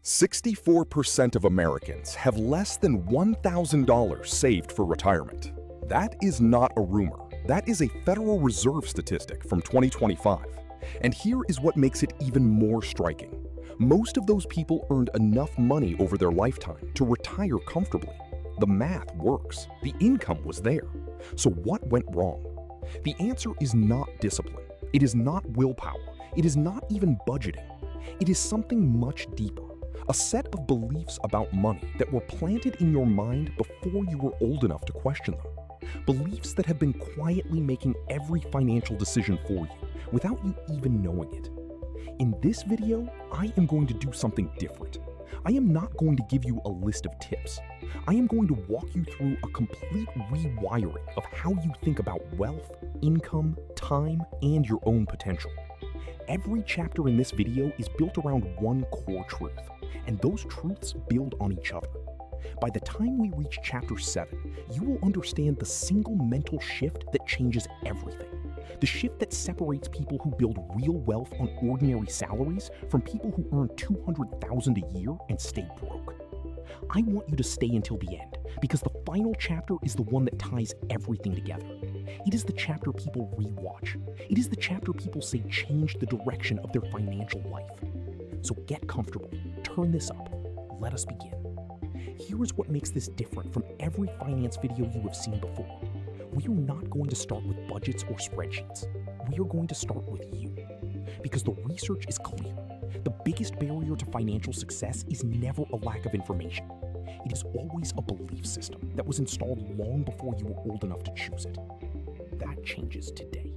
64% of Americans have less than $1,000 saved for retirement. That is not a rumor. That is a Federal Reserve statistic from 2025. And here is what makes it even more striking. Most of those people earned enough money over their lifetime to retire comfortably. The math works. The income was there. So what went wrong? The answer is not discipline. It is not willpower. It is not even budgeting. It is something much deeper. A set of beliefs about money that were planted in your mind before you were old enough to question them. Beliefs that have been quietly making every financial decision for you without you even knowing it. In this video, I am going to do something different. I am not going to give you a list of tips. I am going to walk you through a complete rewiring of how you think about wealth, income, time, and your own potential. Every chapter in this video is built around one core truth, and those truths build on each other. By the time we reach chapter 7, you will understand the single mental shift that changes everything. The shift that separates people who build real wealth on ordinary salaries from people who earn $200,000 a year and stay broke. I want you to stay until the end, because the final chapter is the one that ties everything together. It is the chapter people rewatch. It is the chapter people say changed the direction of their financial life. So get comfortable, turn this up, let us begin. Here is what makes this different from every finance video you have seen before. We are not going to start with budgets or spreadsheets. We are going to start with you. Because the research is clear. The biggest barrier to financial success is never a lack of information. It is always a belief system that was installed long before you were old enough to choose it. That changes today.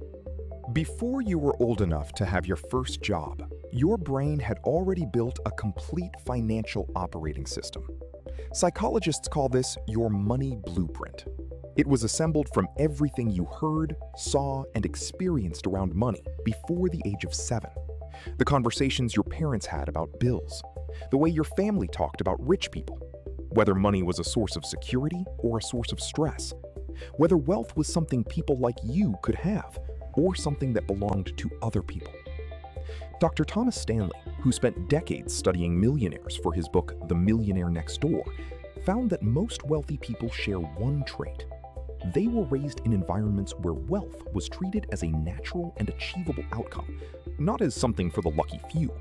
Before you were old enough to have your first job, your brain had already built a complete financial operating system. Psychologists call this your money blueprint. It was assembled from everything you heard, saw, and experienced around money before the age of 7. The conversations your parents had about bills, the way your family talked about rich people, whether money was a source of security or a source of stress, whether wealth was something people like you could have or something that belonged to other people. Dr. Thomas Stanley, who spent decades studying millionaires for his book The Millionaire Next Door, found that most wealthy people share one trait. They were raised in environments where wealth was treated as a natural and achievable outcome, not as something for the lucky few.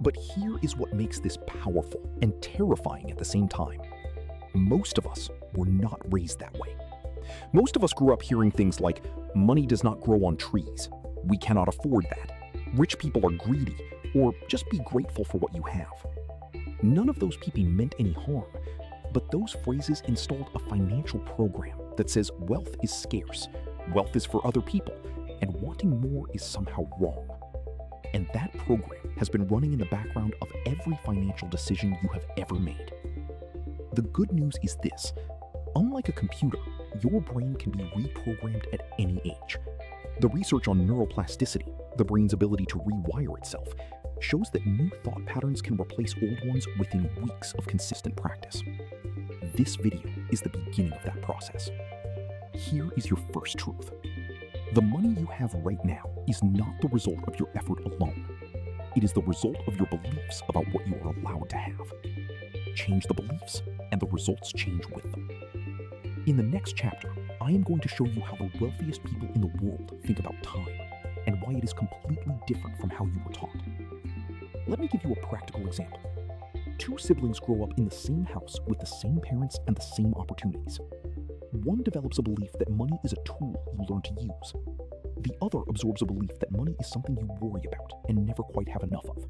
But here is what makes this powerful and terrifying at the same time. Most of us were not raised that way. Most of us grew up hearing things like, money does not grow on trees, we cannot afford that, rich people are greedy, or just be grateful for what you have. None of those people meant any harm, but those phrases installed a financial program that says wealth is scarce, wealth is for other people, and wanting more is somehow wrong. And that program has been running in the background of every financial decision you have ever made. The good news is this: unlike a computer, your brain can be reprogrammed at any age. The research on neuroplasticity, the brain's ability to rewire itself, shows that new thought patterns can replace old ones within weeks of consistent practice. This video is the beginning of that process. Here is your first truth. The money you have right now is not the result of your effort alone. It is the result of your beliefs about what you are allowed to have. Change the beliefs, and the results change with them. In the next chapter, I am going to show you how the wealthiest people in the world think about time, and why it is completely different from how you were taught. Let me give you a practical example. 2 siblings grow up in the same house with the same parents and the same opportunities. One develops a belief that money is a tool you learn to use. The other absorbs a belief that money is something you worry about and never quite have enough of.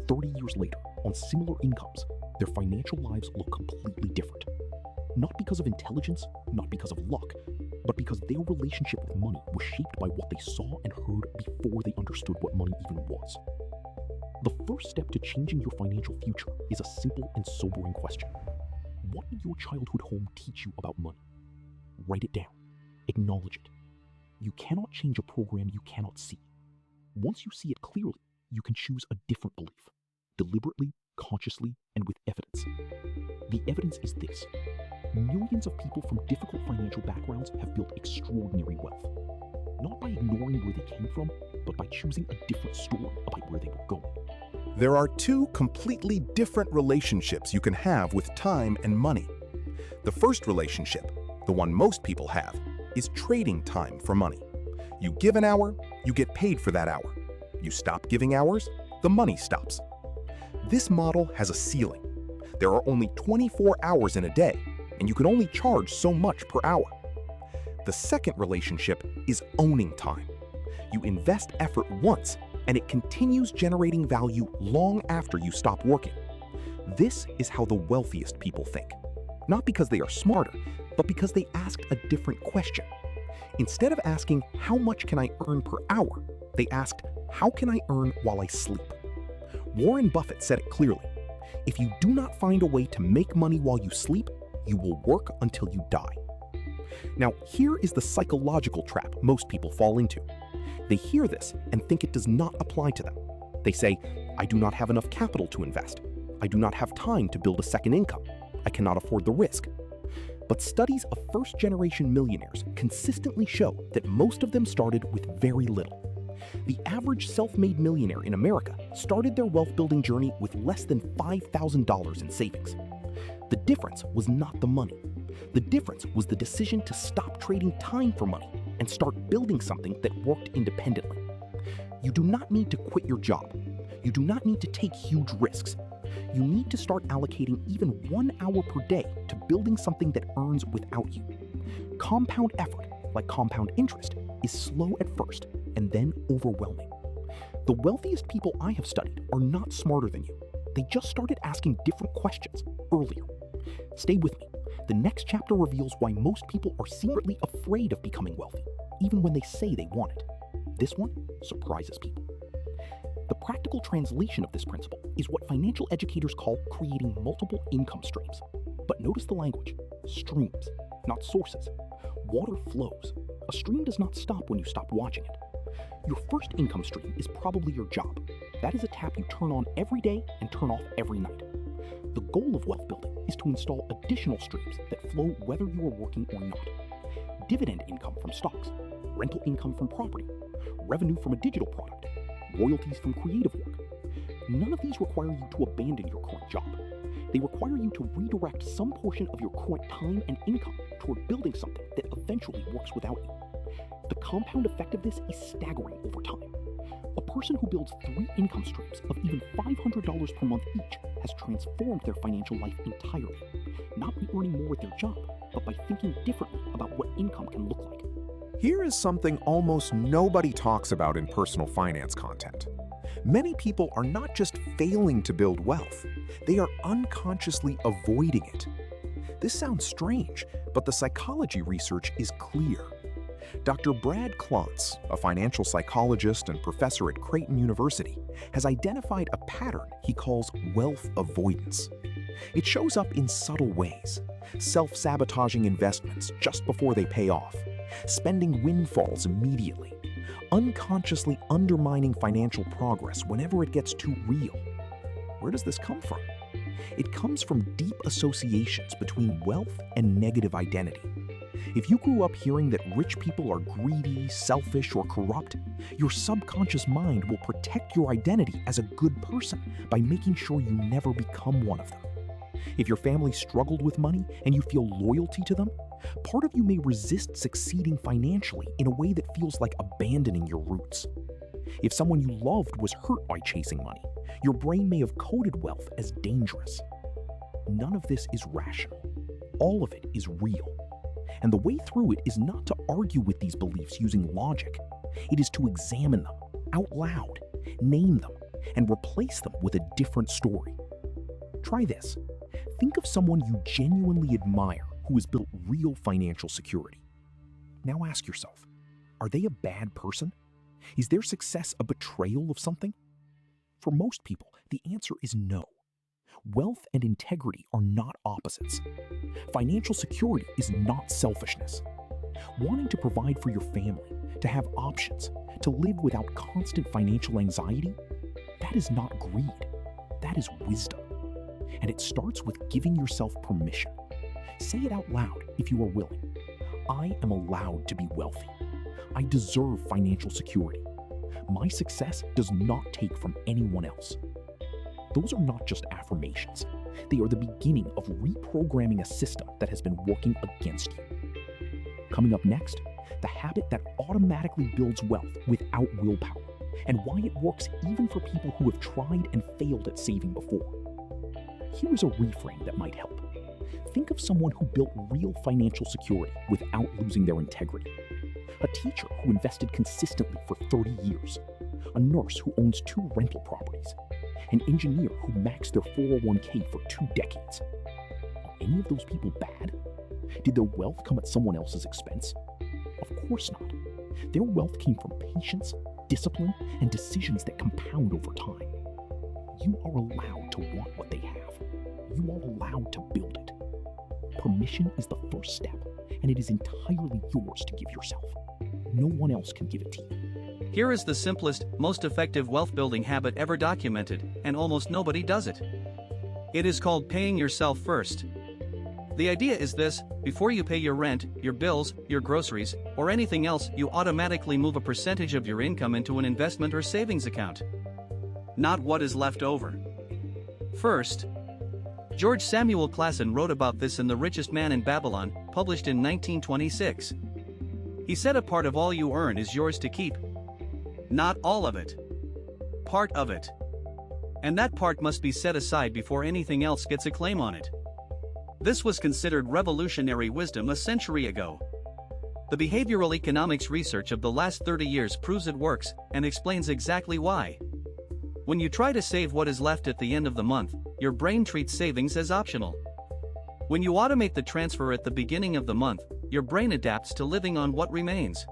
30 years later, on similar incomes, their financial lives look completely different. Not because of intelligence, not because of luck, but because their relationship with money was shaped by what they saw and heard before they understood what money even was. The first step to changing your financial future is a simple and sobering question. What did your childhood home teach you about money? Write it down. Acknowledge it. You cannot change a program you cannot see. Once you see it clearly, you can choose a different belief, deliberately, consciously, and with evidence. The evidence is this. Millions of people from difficult financial backgrounds have built extraordinary wealth. Not by ignoring where they came from, but by choosing a different story about where they were going. There are two completely different relationships you can have with time and money. The first relationship, the one most people have, is trading time for money. You give an hour, you get paid for that hour. You stop giving hours, the money stops. This model has a ceiling. There are only 24 hours in a day, and you can only charge so much per hour. The second relationship is owning time. You invest effort once, and it continues generating value long after you stop working. This is how the wealthiest people think. Not because they are smarter, but because they ask a different question. Instead of asking, how much can I earn per hour, they asked, how can I earn while I sleep? Warren Buffett said it clearly. If you do not find a way to make money while you sleep, you will work until you die. Now, here is the psychological trap most people fall into. They hear this and think it does not apply to them. They say, I do not have enough capital to invest. I do not have time to build a second income. I cannot afford the risk. But studies of first-generation millionaires consistently show that most of them started with very little. The average self-made millionaire in America started their wealth-building journey with less than $5,000 in savings. The difference was not the money. The difference was the decision to stop trading time for money and start building something that worked independently. You do not need to quit your job. You do not need to take huge risks. You need to start allocating even 1 hour per day to building something that earns without you. Compound effort, like compound interest, is slow at first and then overwhelming. The wealthiest people I have studied are not smarter than you. They just started asking different questions earlier. Stay with me. The next chapter reveals why most people are secretly afraid of becoming wealthy, even when they say they want it. This one surprises people. The practical translation of this principle is what financial educators call creating multiple income streams. But notice the language: streams, not sources. Water flows. A stream does not stop when you stop watching it. Your first income stream is probably your job. That is a tap you turn on every day and turn off every night. The goal of wealth building is to install additional streams that flow whether you are working or not. Dividend income from stocks, rental income from property, revenue from a digital product, royalties from creative work. None of these require you to abandon your current job. They require you to redirect some portion of your current time and income toward building something that eventually works without you. The compound effect of this is staggering over time. A person who builds 3 income streams of even $500 per month each has transformed their financial life entirely, not by earning more at their job, but by thinking differently about what income can look like. Here is something almost nobody talks about in personal finance content. Many people are not just failing to build wealth, they are unconsciously avoiding it. This sounds strange, but the psychology research is clear. Dr. Brad Klontz, a financial psychologist and professor at Creighton University, has identified a pattern he calls wealth avoidance. It shows up in subtle ways: self-sabotaging investments just before they pay off, spending windfalls immediately, unconsciously undermining financial progress whenever it gets too real. Where does this come from? It comes from deep associations between wealth and negative identity. If you grew up hearing that rich people are greedy, selfish, or corrupt, your subconscious mind will protect your identity as a good person by making sure you never become one of them. If your family struggled with money and you feel loyalty to them, part of you may resist succeeding financially in a way that feels like abandoning your roots. If someone you loved was hurt by chasing money, your brain may have coded wealth as dangerous. None of this is rational. All of it is real. And the way through it is not to argue with these beliefs using logic. It is to examine them out loud, name them, and replace them with a different story. Try this. Think of someone you genuinely admire who has built real financial security. Now ask yourself, are they a bad person? Is their success a betrayal of something? For most people, the answer is no. Wealth and integrity are not opposites. Financial security is not selfishness. Wanting to provide for your family, to have options, to live without constant financial anxiety, that is not greed. That is wisdom. And it starts with giving yourself permission. Say it out loud if you are willing. I am allowed to be wealthy. I deserve financial security. My success does not take from anyone else. those are not just affirmations. They are the beginning of reprogramming a system that has been working against you. Coming up next, the habit that automatically builds wealth without willpower, and why it works even for people who have tried and failed at saving before. Here is a reframe that might help. Think of someone who built real financial security without losing their integrity. A teacher who invested consistently for 30 years. A nurse who owns 2 rental properties. An engineer who maxed their 401k for 2 decades. Are any of those people bad? Did their wealth come at someone else's expense? Of course not. Their wealth came from patience, discipline, and decisions that compound over time. You are allowed to want what they have. You are allowed to build it. Permission is the first step, and it is entirely yours to give yourself. No one else can give it to you. Here is the simplest, most effective wealth-building habit ever documented, and almost nobody does it. It is called paying yourself first. The idea is this: before you pay your rent, your bills, your groceries, or anything else, you automatically move a percentage of your income into an investment or savings account. Not what is left over. First, George Samuel Clason wrote about this in The Richest Man in Babylon, published in 1926. He said a part of all you earn is yours to keep. Not all of it. Part of it. And that part must be set aside before anything else gets a claim on it. This was considered revolutionary wisdom a century ago. The behavioral economics research of the last 30 years proves it works, and explains exactly why. When you try to save what is left at the end of the month, your brain treats savings as optional. When you automate the transfer at the beginning of the month, your brain adapts to living on what remains.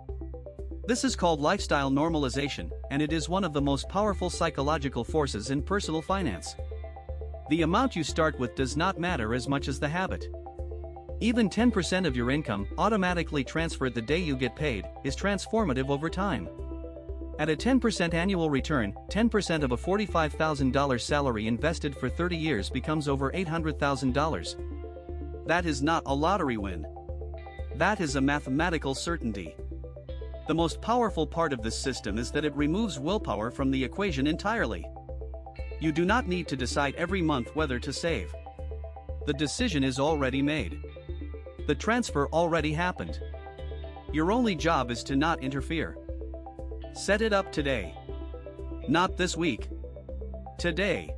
This is called lifestyle normalization, and it is one of the most powerful psychological forces in personal finance. The amount you start with does not matter as much as the habit. Even 10% of your income, automatically transferred the day you get paid, is transformative over time. At a 10% annual return, 10% of a $45,000 salary invested for 30 years becomes over $800,000. That is not a lottery win. That is a mathematical certainty. The most powerful part of this system is that it removes willpower from the equation entirely. You do not need to decide every month whether to save. The decision is already made. The transfer already happened. Your only job is to not interfere. Set it up today. Not this week. Today.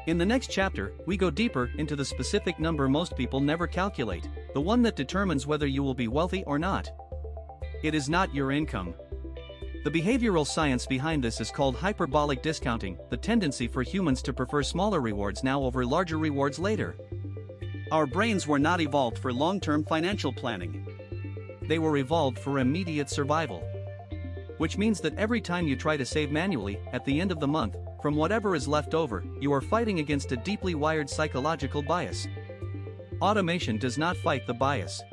In the next chapter, we go deeper into the specific number most people never calculate, the one that determines whether you will be wealthy or not. It is not your income. The behavioral science behind this is called hyperbolic discounting, the tendency for humans to prefer smaller rewards now over larger rewards later. Our brains were not evolved for long-term financial planning. They were evolved for immediate survival. Which means that every time you try to save manually, at the end of the month, from whatever is left over, you are fighting against a deeply wired psychological bias. Automation does not fight the bias.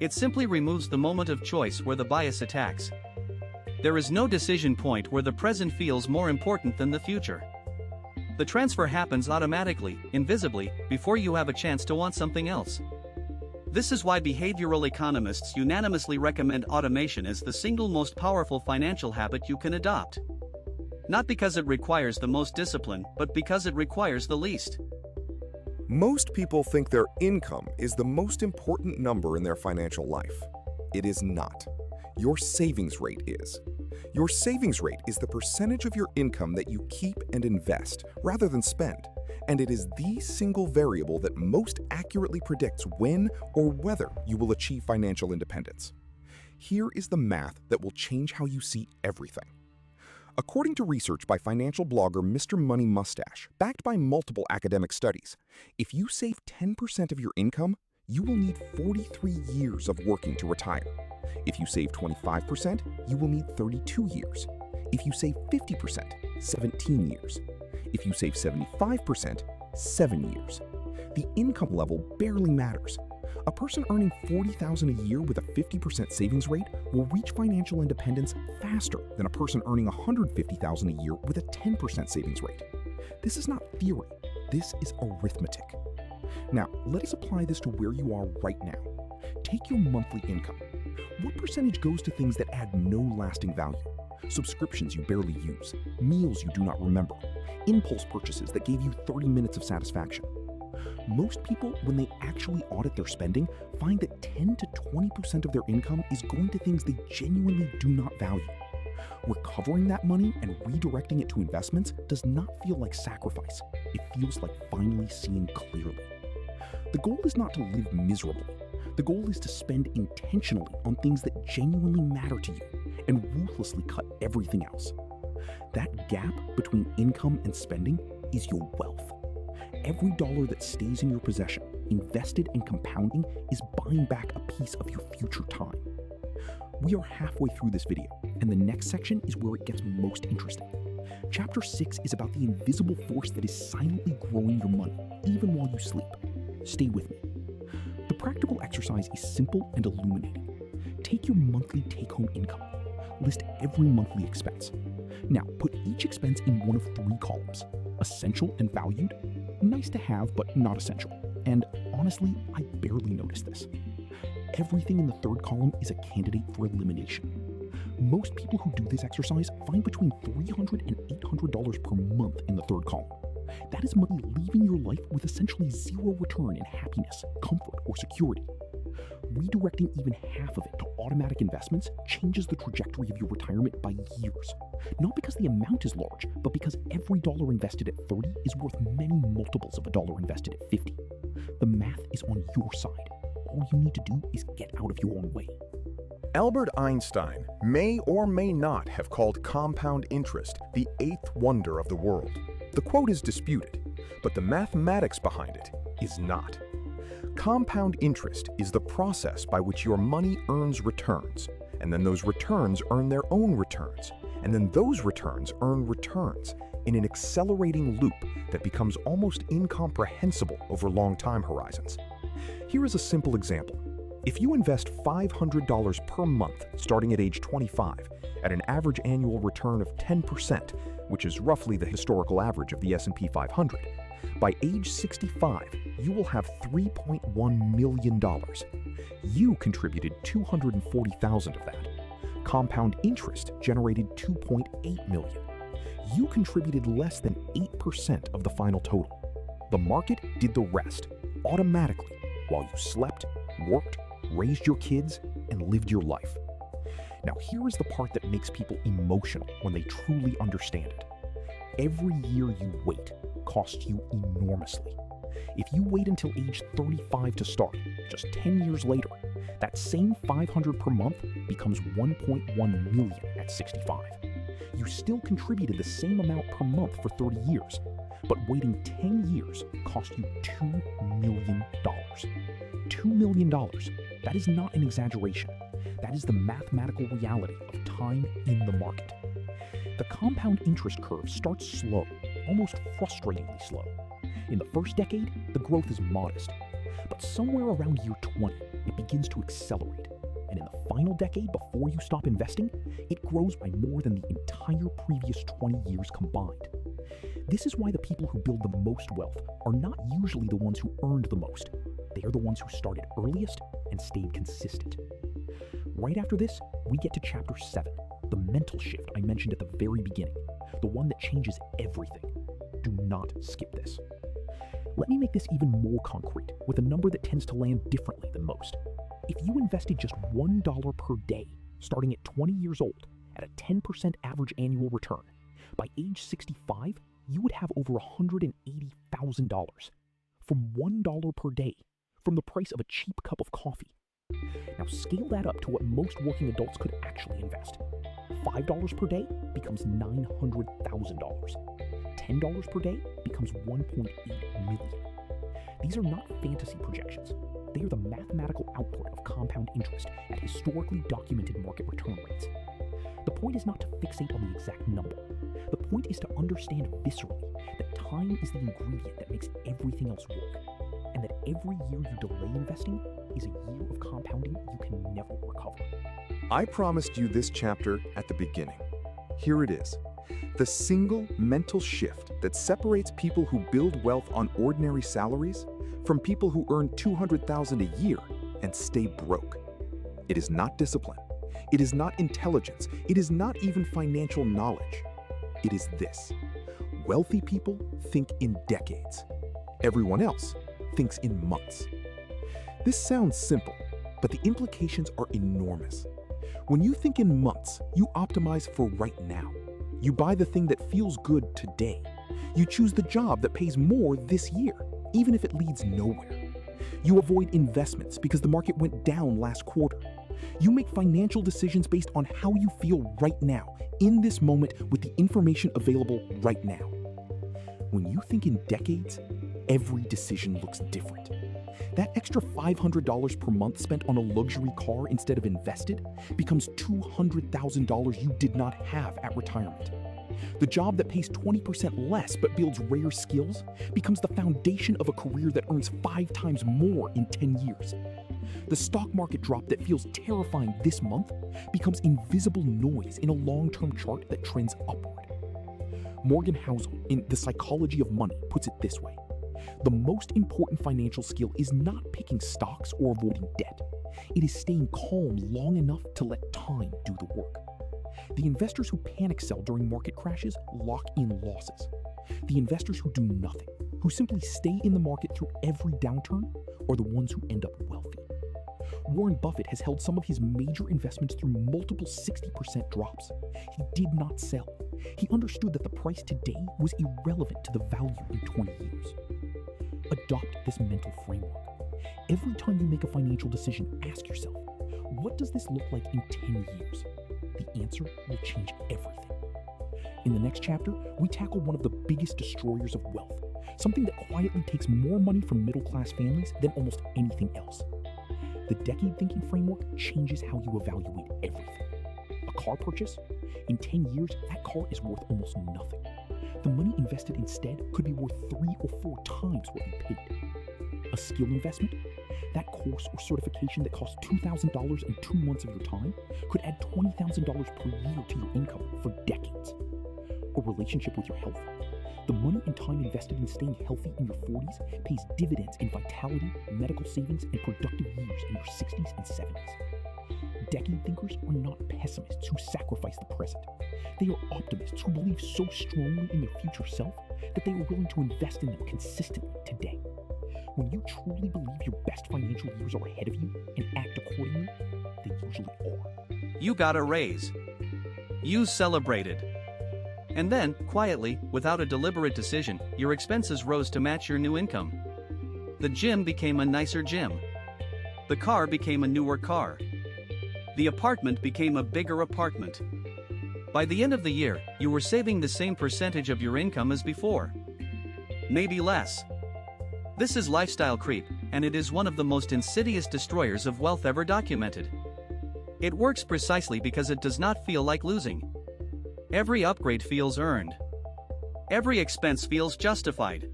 It simply removes the moment of choice where the bias attacks. There is no decision point where the present feels more important than the future. The transfer happens automatically, invisibly, before you have a chance to want something else. This is why behavioral economists unanimously recommend automation as the single most powerful financial habit you can adopt. Not because it requires the most discipline, but because it requires the least. Most people think their income is the most important number in their financial life. It is not. Your savings rate is. Your savings rate is the percentage of your income that you keep and invest rather than spend, and it is the single variable that most accurately predicts when or whether you will achieve financial independence. Here is the math that will change how you see everything. According to research by financial blogger Mr. Money Mustache, backed by multiple academic studies, if you save 10% of your income, you will need 43 years of working to retire. If you save 25%, you will need 32 years. If you save 50%, 17 years. If you save 75%, 7 years. The income level barely matters. A person earning $40,000 a year with a 50% savings rate will reach financial independence faster than a person earning $150,000 a year with a 10% savings rate. This is not theory, this is arithmetic. Now, let us apply this to where you are right now. Take your monthly income. What percentage goes to things that add no lasting value? subscriptions you barely use, meals you do not remember, impulse purchases that gave you 30 minutes of satisfaction. Most people, when they actually audit their spending, find that 10 to 20% of their income is going to things they genuinely do not value. Recovering that money and redirecting it to investments does not feel like sacrifice. It feels like finally seeing clearly. The goal is not to live miserably. The goal is to spend intentionally on things that genuinely matter to you and ruthlessly cut everything else. That gap between income and spending is your wealth. Every dollar that stays in your possession, invested and compounding, is buying back a piece of your future time. We are halfway through this video, and the next section is where it gets most interesting. Chapter 6 is about the invisible force that is silently growing your money, even while you sleep. Stay with me. The practical exercise is simple and illuminating. Take your monthly take-home income. List every monthly expense. Now, put each expense in one of 3 columns: essential and valued, nice to have but not essential, and honestly, I barely noticed this. Everything in the 3rd column is a candidate for elimination. Most people who do this exercise find between $300 and $800 per month in the 3rd column. That is money leaving your life with essentially zero return in happiness, comfort, or security. Redirecting even half of it to automatic investments changes the trajectory of your retirement by years. Not because the amount is large, but because every dollar invested at 30 is worth many multiples of a dollar invested at 50. The math is on your side. All you need to do is get out of your own way. Albert Einstein may or may not have called compound interest the 8th wonder of the world. The quote is disputed, but the mathematics behind it is not. Compound interest is the process by which your money earns returns, and then those returns earn their own returns, and then those returns earn returns in an accelerating loop that becomes almost incomprehensible over long time horizons. Here is a simple example. If you invest $500 per month starting at age 25 at an average annual return of 10%, which is roughly the historical average of the S&P 500, by age 65, you will have $3.1 million. You contributed $240,000 of that. Compound interest generated $2.8 million. You contributed less than 8% of the final total. The market did the rest, automatically, while you slept, worked, raised your kids, and lived your life. Now here is the part that makes people emotional when they truly understand it. Every year you wait costs you enormously. If you wait until age 35 to start, just 10 years later, that same $500 per month becomes $1.1 million at 65. You still contributed the same amount per month for 30 years, but waiting 10 years cost you $2 million. $2 million. That is not an exaggeration. That is the mathematical reality of time in the market. The compound interest curve starts slow, almost frustratingly slow. In the first decade, the growth is modest, but somewhere around year 20, it begins to accelerate. And in the final decade before you stop investing, it grows by more than the entire previous 20 years combined. This is why the people who build the most wealth are not usually the ones who earned the most. They are the ones who started earliest and stayed consistent. Right after this, we get to chapter 7, the mental shift I mentioned at the very beginning, the one that changes everything. Do not skip this. Let me make this even more concrete with a number that tends to land differently than most. If you invested just $1 per day, starting at 20 years old, at a 10% average annual return, by age 65, you would have over $180,000 from $1 per day, from the price of a cheap cup of coffee. Now scale that up to what most working adults could actually invest. $5 per day becomes $900,000. $10 per day becomes $1.8 million. These are not fantasy projections. They are the mathematical output of compound interest at historically documented market return rates. The point is not to fixate on the exact number. The point is to understand viscerally that time is the ingredient that makes everything else work, and that every year you delay investing is a year of compounding you can never recover. I promised you this chapter at the beginning. Here it is. The single mental shift that separates people who build wealth on ordinary salaries from people who earn $200,000 a year and stay broke. It is not discipline. It is not intelligence. It is not even financial knowledge. It is this. Wealthy people think in decades. Everyone else thinks in months. This sounds simple, but the implications are enormous. When you think in months, you optimize for right now. You buy the thing that feels good today. You choose the job that pays more this year, even if it leads nowhere. You avoid investments because the market went down last quarter. You make financial decisions based on how you feel right now, in this moment, with the information available right now. When you think in decades, every decision looks different. That extra $500 per month spent on a luxury car instead of invested becomes $200,000 you did not have at retirement. The job that pays 20% less but builds rare skills becomes the foundation of a career that earns 5 times more in 10 years. The stock market drop that feels terrifying this month becomes invisible noise in a long-term chart that trends upward. Morgan Housel, in The Psychology of Money, puts it this way. The most important financial skill is not picking stocks or avoiding debt. It is staying calm long enough to let time do the work. The investors who panic sell during market crashes lock in losses. The investors who do nothing, who simply stay in the market through every downturn, are the ones who end up wealthy. Warren Buffett has held some of his major investments through multiple 60% drops. He did not sell. He understood that the price today was irrelevant to the value in 20 years. Adopt this mental framework. Every time you make a financial decision, ask yourself, what does this look like in 10 years? The answer will change everything. In the next chapter, we tackle one of the biggest destroyers of wealth, something that quietly takes more money from middle-class families than almost anything else. The decade thinking framework changes how you evaluate everything. A car purchase? In 10 years, that car is worth almost nothing. The money invested instead could be worth 3 or 4 times what you paid. A skill investment? That course or certification that costs $2,000 in 2 months of your time could add $20,000 per year to your income for decades. A relationship with your health? The money and time invested in staying healthy in your 40s pays dividends in vitality, medical savings, and productive years in your 60s and 70s. Decade thinkers are not pessimists who sacrifice the present. They are optimists who believe so strongly in their future self that they are willing to invest in them consistently today. When you truly believe your best financial years are ahead of you and act accordingly, they usually are. You got a raise. You celebrated. And then, quietly, without a deliberate decision, your expenses rose to match your new income. The gym became a nicer gym. The car became a newer car. The apartment became a bigger apartment. By the end of the year, you were saving the same percentage of your income as before. Maybe less. This is lifestyle creep, and it is one of the most insidious destroyers of wealth ever documented. It works precisely because it does not feel like losing. Every upgrade feels earned. Every expense feels justified.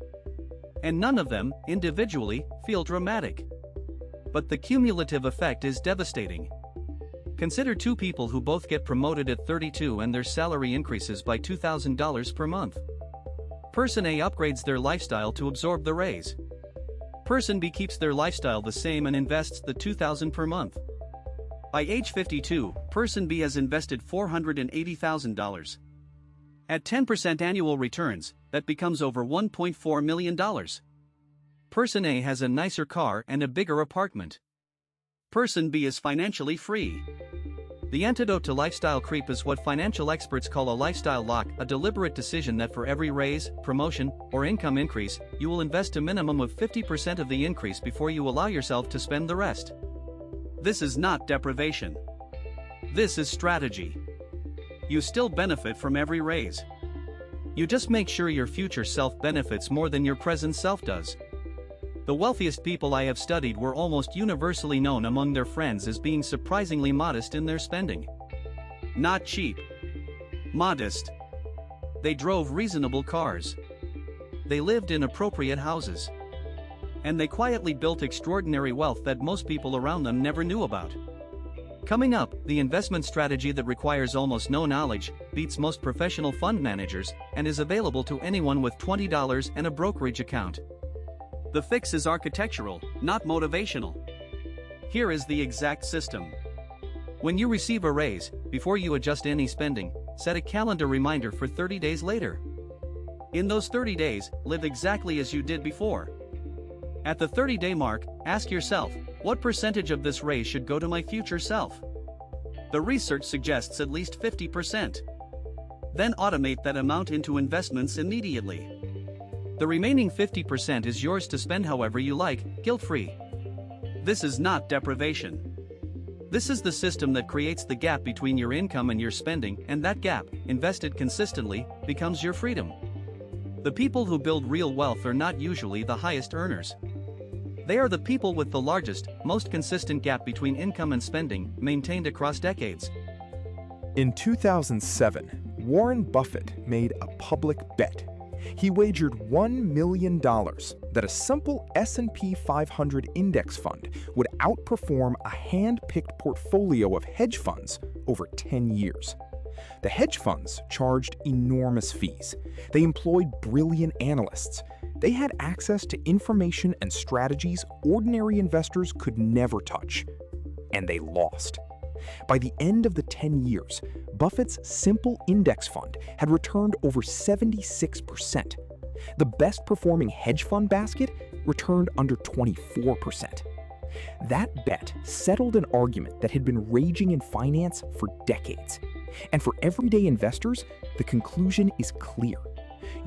And none of them, individually, feel dramatic. But the cumulative effect is devastating. Consider 2 people who both get promoted at 32 and their salary increases by $2,000 per month. Person A upgrades their lifestyle to absorb the raise. Person B keeps their lifestyle the same and invests the $2,000 per month. By age 52, Person B has invested $480,000. At 10% annual returns, that becomes over $1.4 million. Person A has a nicer car and a bigger apartment. Person B is financially free. The antidote to lifestyle creep is what financial experts call a lifestyle lock, a deliberate decision that for every raise, promotion, or income increase, you will invest a minimum of 50% of the increase before you allow yourself to spend the rest. This is not deprivation. This is strategy. You still benefit from every raise. You just make sure your future self benefits more than your present self does. The wealthiest people I have studied were almost universally known among their friends as being surprisingly modest in their spending. Not cheap. Modest. They drove reasonable cars. They lived in appropriate houses. And they quietly built extraordinary wealth that most people around them never knew about. Coming up, the investment strategy that requires almost no knowledge, beats most professional fund managers, and is available to anyone with $20 and a brokerage account. The fix is architectural, not motivational. Here is the exact system. When you receive a raise, before you adjust any spending, set a calendar reminder for 30 days later. In those 30 days, live exactly as you did before. At the 30-day mark, ask yourself, what percentage of this raise should go to my future self? The research suggests at least 50%. Then automate that amount into investments immediately. The remaining 50% is yours to spend however you like, guilt-free. This is not deprivation. This is the system that creates the gap between your income and your spending, and that gap, invested consistently, becomes your freedom. The people who build real wealth are not usually the highest earners. They are the people with the largest, most consistent gap between income and spending, maintained across decades. In 2007, Warren Buffett made a public bet. He wagered $1 million that a simple S&P 500 index fund would outperform a hand-picked portfolio of hedge funds over 10 years. The hedge funds charged enormous fees. They employed brilliant analysts. They had access to information and strategies ordinary investors could never touch. And they lost. By the end of the 10 years, Buffett's simple index fund had returned over 76%. The best-performing hedge fund basket returned under 24%. That bet settled an argument that had been raging in finance for decades. And for everyday investors, the conclusion is clear.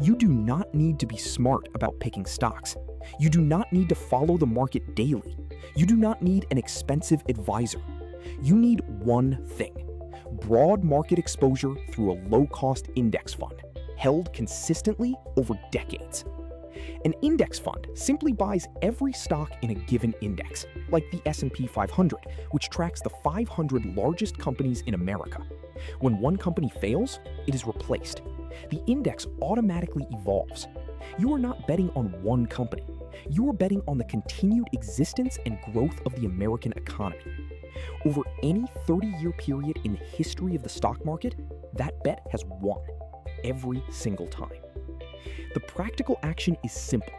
You do not need to be smart about picking stocks. You do not need to follow the market daily. You do not need an expensive advisor. You need one thing: broad market exposure through a low-cost index fund, held consistently over decades. An index fund simply buys every stock in a given index, like the S&P 500, which tracks the 500 largest companies in America. When one company fails, it is replaced. The index automatically evolves. You are not betting on one company. You are betting on the continued existence and growth of the American economy. Over any 30-year period in the history of the stock market, that bet has won, every single time. The practical action is simple.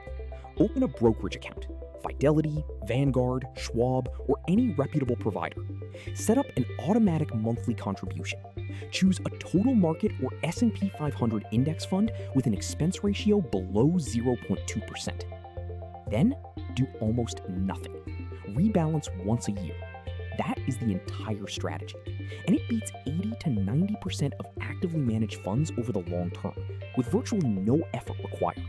Open a brokerage account, Fidelity, Vanguard, Schwab, or any reputable provider. Set up an automatic monthly contribution. Choose a total market or S&P 500 index fund with an expense ratio below 0.2%. Then, do almost nothing. Rebalance once a year. That is the entire strategy, and it beats 80 to 90% of actively managed funds over the long term, with virtually no effort required.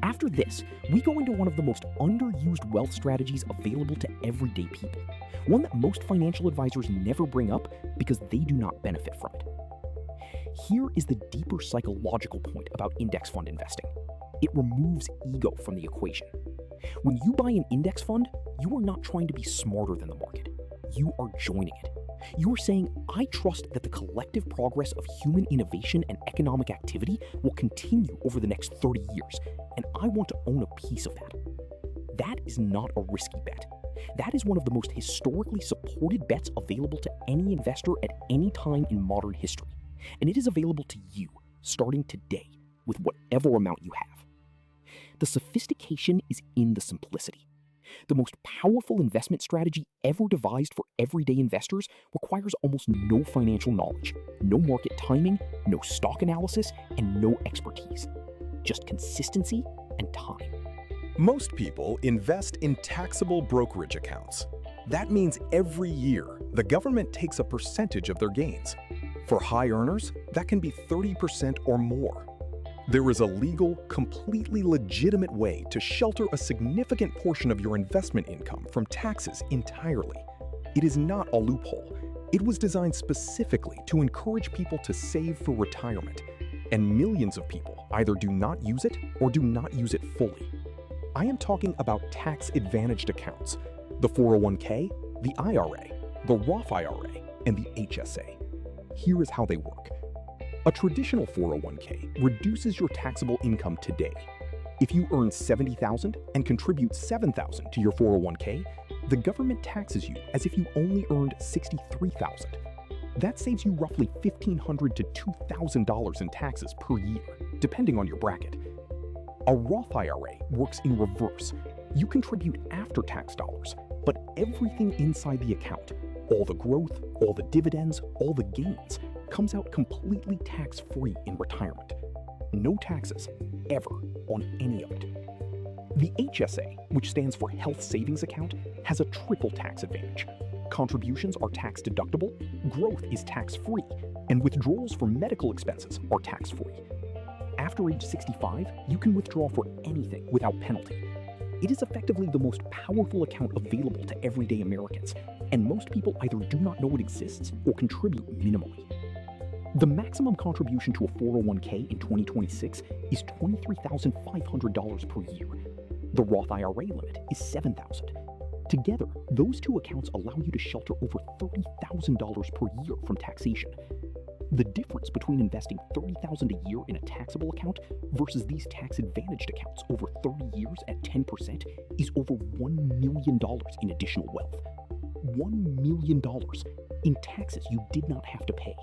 After this, we go into one of the most underused wealth strategies available to everyday people, one that most financial advisors never bring up because they do not benefit from it. Here is the deeper psychological point about index fund investing. It removes ego from the equation. When you buy an index fund, you are not trying to be smarter than the market. You are joining it. You are saying, I trust that the collective progress of human innovation and economic activity will continue over the next 30 years, and I want to own a piece of that. That is not a risky bet. That is one of the most historically supported bets available to any investor at any time in modern history, and it is available to you starting today with whatever amount you have. The sophistication is in the simplicity. The most powerful investment strategy ever devised for everyday investors requires almost no financial knowledge, no market timing, no stock analysis, and no expertise. Just consistency and time. Most people invest in taxable brokerage accounts. That means every year, the government takes a percentage of their gains. For high earners, that can be 30% or more. There is a legal, completely legitimate way to shelter a significant portion of your investment income from taxes entirely. It is not a loophole. It was designed specifically to encourage people to save for retirement, and millions of people either do not use it or do not use it fully. I am talking about tax-advantaged accounts: the 401k, the IRA, the Roth IRA, and the HSA. Here is how they work. A traditional 401k reduces your taxable income today. If you earn $70,000 and contribute $7,000 to your 401k, the government taxes you as if you only earned $63,000. That saves you roughly $1,500 to $2,000 in taxes per year, depending on your bracket. A Roth IRA works in reverse. You contribute after-tax dollars, but everything inside the account, All the growth, all the dividends, all the gains comes out completely tax-free in retirement. No taxes, ever, on any of it. The HSA, which stands for Health Savings Account, has a triple tax advantage. Contributions are tax-deductible, growth is tax-free, and withdrawals for medical expenses are tax-free. After age 65, you can withdraw for anything without penalty. It is effectively the most powerful account available to everyday Americans, and most people either do not know it exists or contribute minimally. The maximum contribution to a 401k in 2026 is $23,500 per year. The Roth IRA limit is $7,000. Together, those two accounts allow you to shelter over $30,000 per year from taxation. The difference between investing $30,000 a year in a taxable account versus these tax-advantaged accounts over 30 years at 10% is over $1 million in additional wealth. $1 million in taxes you did not have to pay.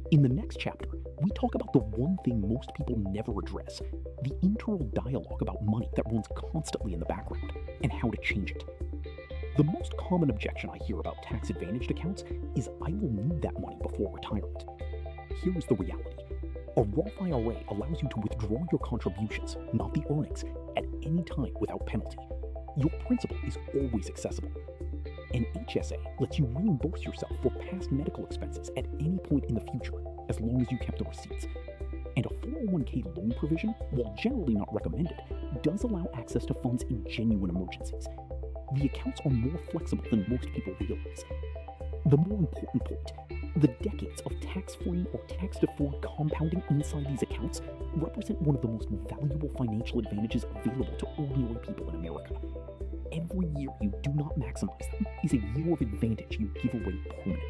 In the next chapter, we talk about the one thing most people never address, the internal dialogue about money that runs constantly in the background, and how to change it. The most common objection I hear about tax-advantaged accounts is I will need that money before retirement. Here's the reality. A Roth IRA allows you to withdraw your contributions, not the earnings, at any time without penalty. Your principal is always accessible. An HSA lets you reimburse yourself for past medical expenses at any point in the future, as long as you kept the receipts. And a 401k loan provision, while generally not recommended, does allow access to funds in genuine emergencies. The accounts are more flexible than most people realize. The more important point, the decades of tax-free or tax-deferred compounding inside these accounts represent one of the most valuable financial advantages available to ordinary people in America. Every year you do not maximize them is a year of advantage you give away permanently.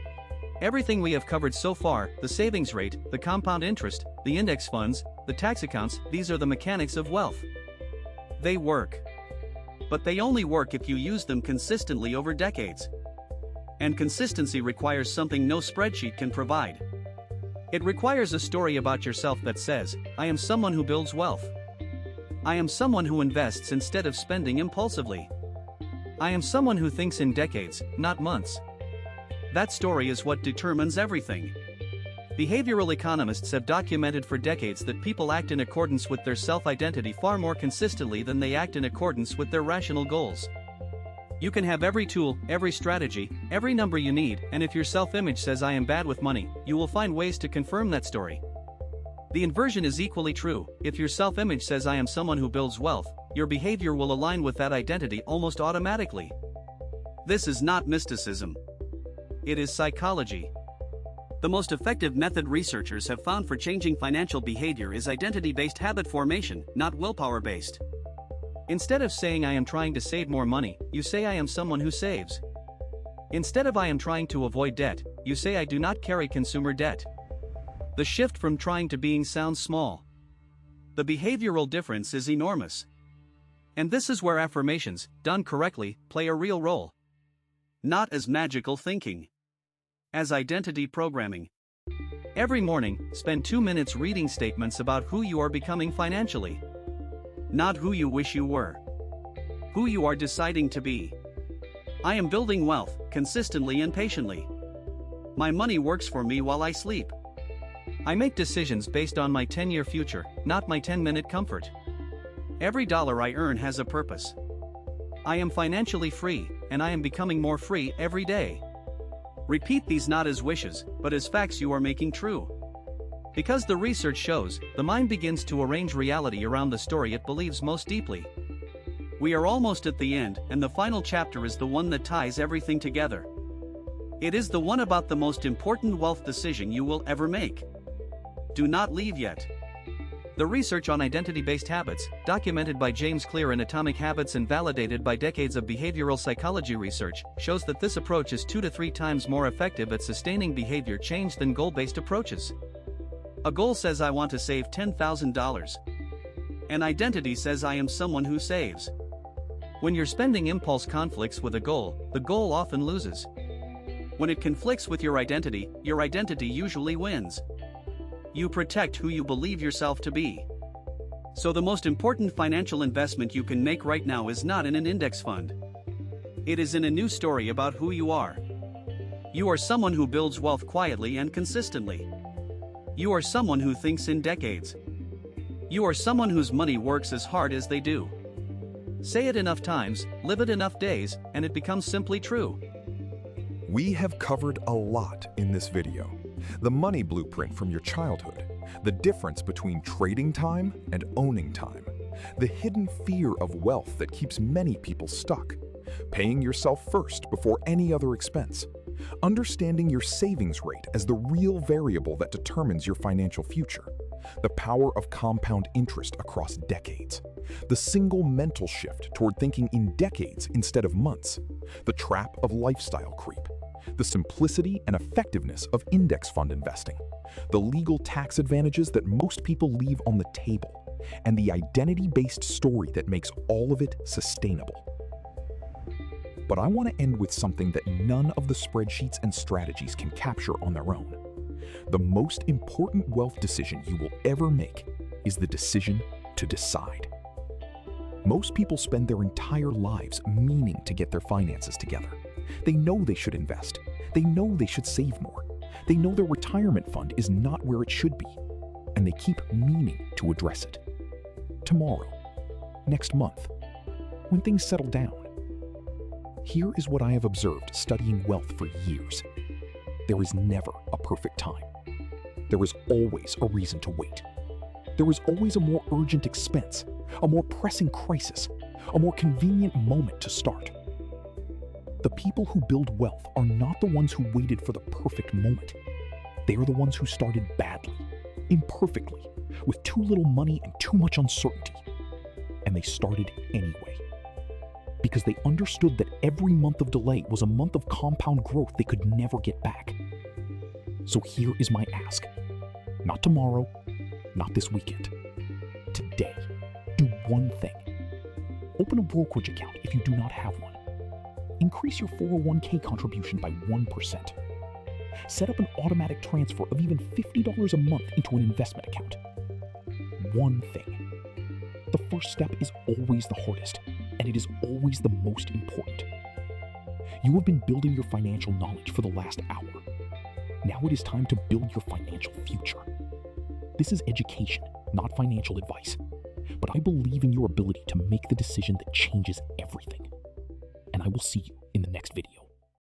Everything we have covered so far, the savings rate, the compound interest, the index funds, the tax accounts, these are the mechanics of wealth. They work. But they only work if you use them consistently over decades. And consistency requires something no spreadsheet can provide. It requires a story about yourself that says, I am someone who builds wealth. I am someone who invests instead of spending impulsively. I am someone who thinks in decades, not months. That story is what determines everything. Behavioral economists have documented for decades that people act in accordance with their self-identity far more consistently than they act in accordance with their rational goals. You can have every tool, every strategy, every number you need, and if your self-image says I am bad with money, you will find ways to confirm that story. The inversion is equally true. If your self-image says I am someone who builds wealth, your behavior will align with that identity almost automatically. This is not mysticism. It is psychology. The most effective method researchers have found for changing financial behavior is identity-based habit formation, not willpower-based. Instead of saying I am trying to save more money, you say I am someone who saves. Instead of I am trying to avoid debt, you say I do not carry consumer debt. The shift from trying to being sounds small. The behavioral difference is enormous. And this is where affirmations, done correctly, play a real role. Not as magical thinking. As identity programming. Every morning, spend 2 minutes reading statements about who you are becoming financially. Not who you wish you were. Who you are deciding to be. I am building wealth, consistently and patiently. My money works for me while I sleep. I make decisions based on my 10-year future, not my 10-minute comfort. Every dollar I earn has a purpose. I am financially free, and I am becoming more free every day. Repeat these not as wishes, but as facts you are making true. Because the research shows, the mind begins to arrange reality around the story it believes most deeply. We are almost at the end, and the final chapter is the one that ties everything together. It is the one about the most important wealth decision you will ever make. Do not leave yet. The research on identity-based habits, documented by James Clear in Atomic Habits and validated by decades of behavioral psychology research, shows that this approach is 2 to 3 times more effective at sustaining behavior change than goal-based approaches. A goal says I want to save $10,000. An identity says I am someone who saves. When your spending impulse conflicts with a goal, the goal often loses. When it conflicts with your identity usually wins. You protect who you believe yourself to be. So the most important financial investment you can make right now is not in an index fund. It is in a new story about who you are. You are someone who builds wealth quietly and consistently. You are someone who thinks in decades. You are someone whose money works as hard as they do. Say it enough times, live it enough days, and it becomes simply true. We have covered a lot in this video. The money blueprint from your childhood, the difference between trading time and owning time, the hidden fear of wealth that keeps many people stuck, paying yourself first before any other expense, understanding your savings rate as the real variable that determines your financial future, the power of compound interest across decades, the single mental shift toward thinking in decades instead of months, the trap of lifestyle creep, the simplicity and effectiveness of index fund investing, the legal tax advantages that most people leave on the table, and the identity-based story that makes all of it sustainable. But I want to end with something that none of the spreadsheets and strategies can capture on their own. The most important wealth decision you will ever make is the decision to decide. Most people spend their entire lives meaning to get their finances together. They know they should invest. They know they should save more. They know their retirement fund is not where it should be, and they keep meaning to address it. Tomorrow, next month, when things settle down. Here is what I have observed studying wealth for years. There is never a perfect time. There is always a reason to wait. There is always a more urgent expense, a more pressing crisis, a more convenient moment to start. The people who build wealth are not the ones who waited for the perfect moment. They are the ones who started badly, imperfectly, with too little money and too much uncertainty. And they started anyway. Because they understood that every month of delay was a month of compound growth they could never get back. So here is my ask. Not tomorrow, not this weekend. Today, do one thing. Open a brokerage account if you do not have one. Increase your 401k contribution by 1%. Set up an automatic transfer of even $50 a month into an investment account. One thing. The first step is always the hardest, and it is always the most important. You have been building your financial knowledge for the last hour. Now it is time to build your financial future. This is education, not financial advice. But I believe in your ability to make the decision that changes everything. And I will see you in the next video.